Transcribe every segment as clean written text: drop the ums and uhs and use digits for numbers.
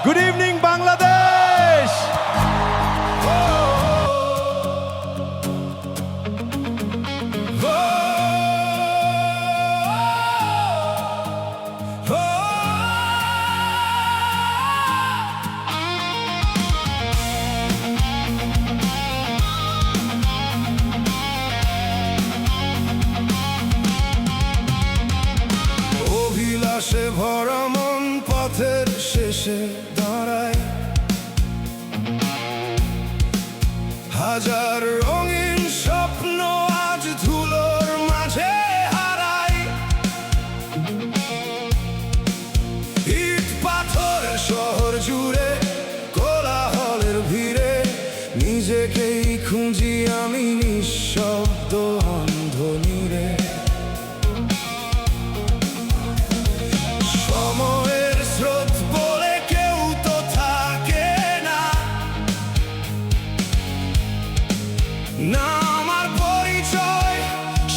Good evening Bangladesh. অভিলাষে ভরা মন পথের শেষে দাঁড়ায়, হাজার রঙিন স্বপ্ন আজ ধুলোর মাঝে হারায়। ইট পাথরের শহর জুড়ে কোলাহলের ভিড়ে নিজেকেই খুঁজি আমি নিঃশব্দ অন্ধ নীড়ে। সময়ের স্রোত বলে কেউ তো থাকে না, না আমার পরিচয়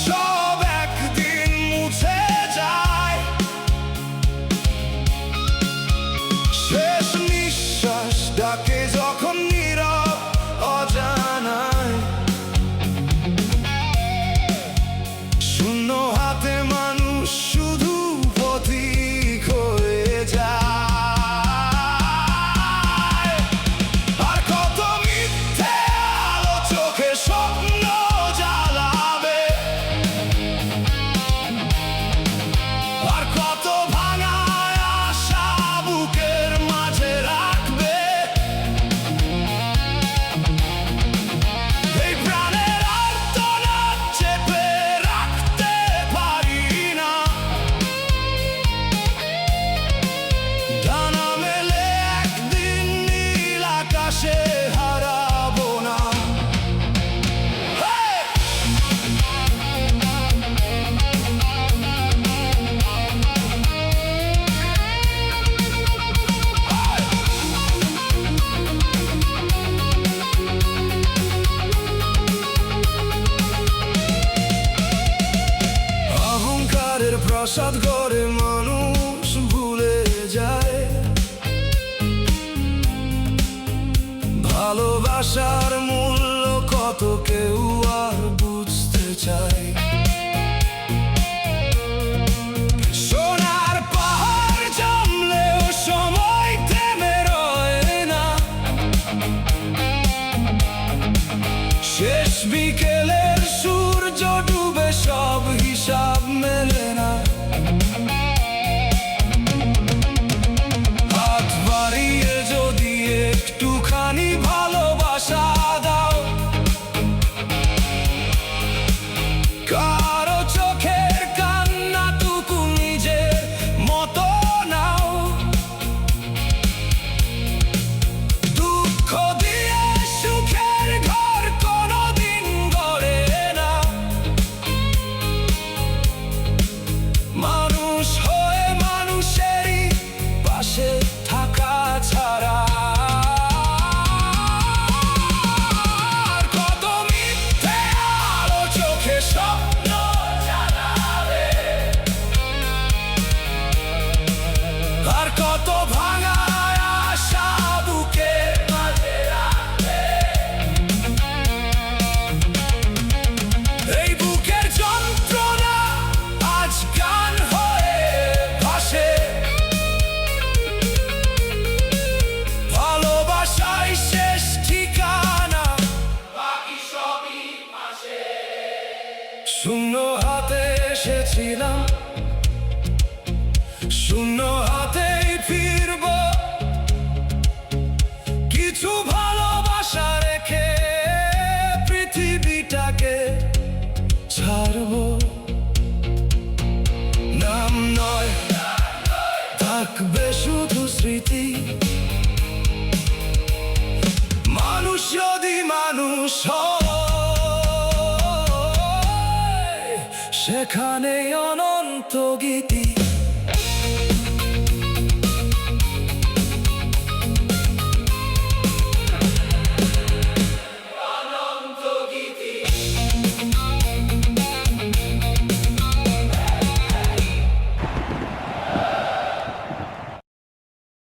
সব একদিন মুছে যায়। শেষ নিঃশ্বাস ডাকে যখন নীরব অজানায়, শূন্য হাতে মানুষ শুধু পথিক হয়ে যায়। আর কত মিথ্যে আলো চোখে স্বপ্ন জ্বালাবে, আর কত ভাঙা আশা বুকের মাঝে রাখবে। এই প্রাণের আর্তনাদ চেপে রাখতে পারি না, ডানা মেলে একদিন নীল আকাশে হারাবো না। অহংকারের প্রসাদ গড়ে মানুষ ভুলে যায়, ভালোবাসার মূল্য কত কেউ আর বুঝতে চায়। সোনার পাহাড় জমলেও সময় থেমে রয় না, শেষ বিকেলের সূর্য ডুবে সব হিসাব মেলে না। হাত বাড়িয়ে যদি একটুখানি ভালোবাসা দাও, কারো চোখের কান্নাটুকু নিজের মতো নাও। দুঃখ দিয়ে সুখের ঘর কোনোদিন গড়ে না, মানুষ হয়ে মানুষেরই পাশে থাকা ছাড়া। আর কত মিথ্যে আলো চোখে স্বপ্ন জ্বালাবে, আর কত ভাঙা আশা বুকে মাঝে রাখবে। এই বুকের যন্ত্রণা আজ গান হয়ে ভাসে, ভালোবাসাই শেষ ঠিকানা, বাকি সবই পাশে। শূন্য হাতে এসেছিলাম, শূন্য হাতেই ফিরব, কিছু ভালোবাসা রেখে পৃথিবীটাকে ছাড়ব। নাম নয় থাকবে শুধু স্মৃতি, মানুষ যদি মানুষ হয় সেখানে